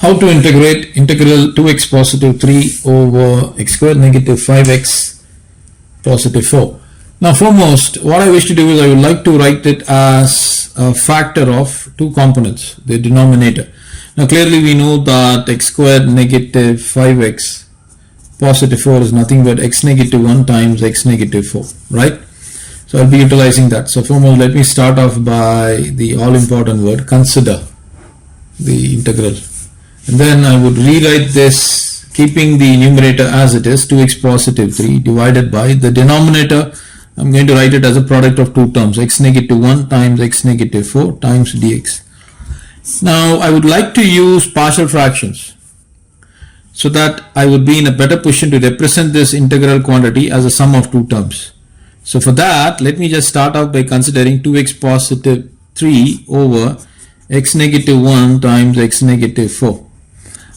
How to integrate integral 2x positive 3 over x squared negative 5x positive 4. Now foremost, what I wish to do is I would like to write it as a factor of two components, the denominator. Now clearly we know that x squared negative 5x positive 4 is nothing but x negative 1 times x negative 4, right? So I'll be utilizing that. So foremost, let me start off by the all important word, consider the integral. And then I would rewrite this keeping the numerator as it is, 2x positive 3 divided by the denominator. I'm going to write it as a product of two terms, x negative 1 times x negative 4 times dx. Now I would like to use partial fractions so that I would be in a better position to represent this integral quantity as a sum of two terms. So for that, let me just start off by considering 2x positive 3 over x negative 1 times x negative 4.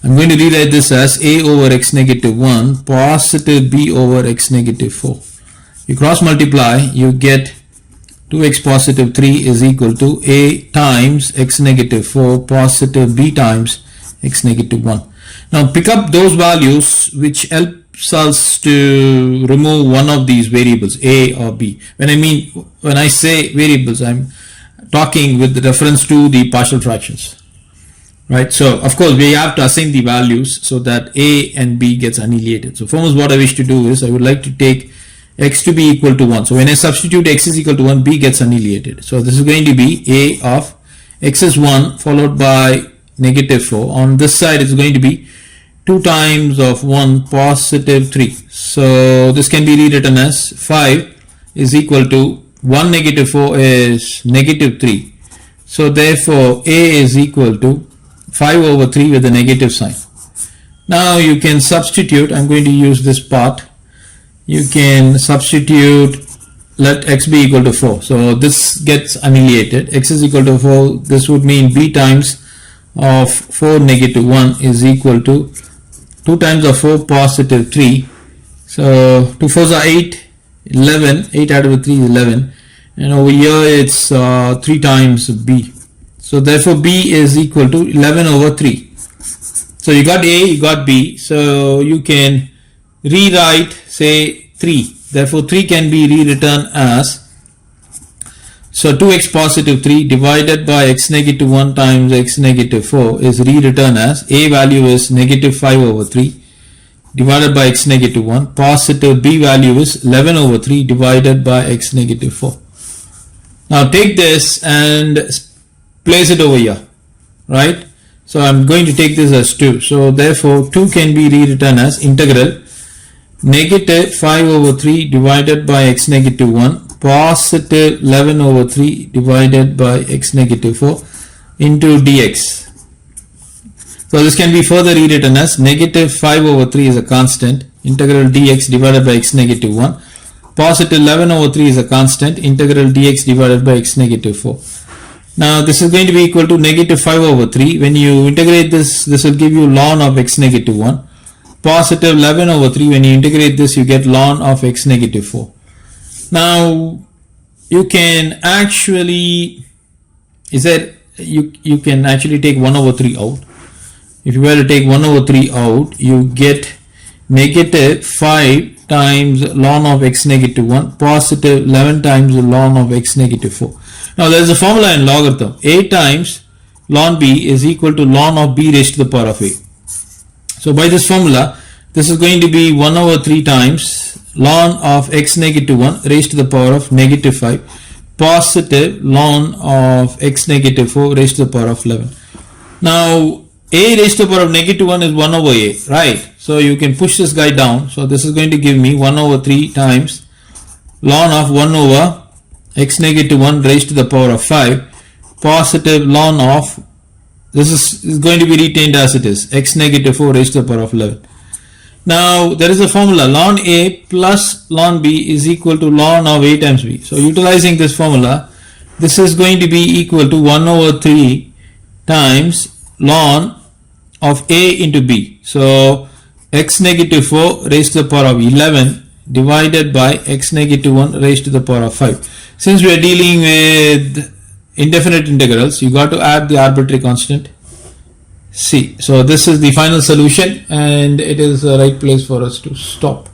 I'm going to rewrite this as a over x negative 1 positive b over x negative 4. You cross multiply, you get 2x positive 3 is equal to a times x negative 4 positive b times x negative 1. Now pick up those values which helps us to remove one of these variables, a or b. When I say variables, I'm talking with reference to the partial fractions. Right, so of course we have to assign the values so that a and b gets annihilated. So first what I wish to do is I would like to take x to be equal to 1. So when I substitute x is equal to 1, b gets annihilated. So this is going to be a of x is 1 followed by negative 4. On this side it's going to be 2 times of 1 positive 3. So this can be rewritten as 5 is equal to 1 negative 4 is negative 3. So therefore a is equal to 5 over 3 with a negative sign. Now you can substitute, I'm going to use this part. You can substitute, let x be equal to 4. So this gets annihilated. X is equal to 4. This would mean b times of 4 negative 1 is equal to 2 times of 4 positive 3. So 2 4s are 8, 11, 8 added with 3 is 11. And over here it's 3 times b. So therefore b is equal to 11 over 3. So you got a, you got b. So you can rewrite say 3. Therefore 3 can be rewritten as, so 2x positive 3 divided by x negative 1 times x negative 4 is rewritten as a value is negative 5 over 3 divided by x negative 1. Positive b value is 11 over 3 divided by x negative 4. Now take this and place it over here, right? So I'm going to take this as 2. So therefore 2 can be rewritten as integral negative 5 over 3 divided by x negative 1 positive 11 over 3 divided by x negative 4 into dx. So this can be further rewritten as negative 5 over 3 is a constant, integral dx divided by x negative 1, positive 11 over 3 is a constant, integral dx divided by x negative 4. Now this is going to be equal to negative 5 over 3. When you integrate this, this will give you ln of x negative 1. Positive 11 over 3, when you integrate this, you get ln of x negative 4. Now you can actually, you can actually take 1 over 3 out. If you were to take 1 over 3 out, you get negative 5 times ln of x negative 1, positive 11 times ln of x negative 4. Now there is a formula in logarithm. A times ln b is equal to ln of b raised to the power of a. So by this formula, this is going to be 1 over 3 times ln of x negative 1 raised to the power of negative 5 positive ln of x negative 4 raised to the power of 11. Now a raised to the power of negative 1 is 1 over a, right? So you can push this guy down. So this is going to give me 1 over 3 times ln of 1 over x negative 1 raised to the power of 5 positive ln of, this is going to be retained as it is, x negative 4 raised to the power of 11. Now there is a formula, ln a plus ln b is equal to ln of a times b. So utilizing this formula, this is going to be equal to 1 over 3 times ln of a into b. So x negative 4 raised to the power of 11 divided by x negative 1 raised to the power of 5. Since we are dealing with indefinite integrals, you got to add the arbitrary constant. C. So this is the final solution and it is the right place for us to stop.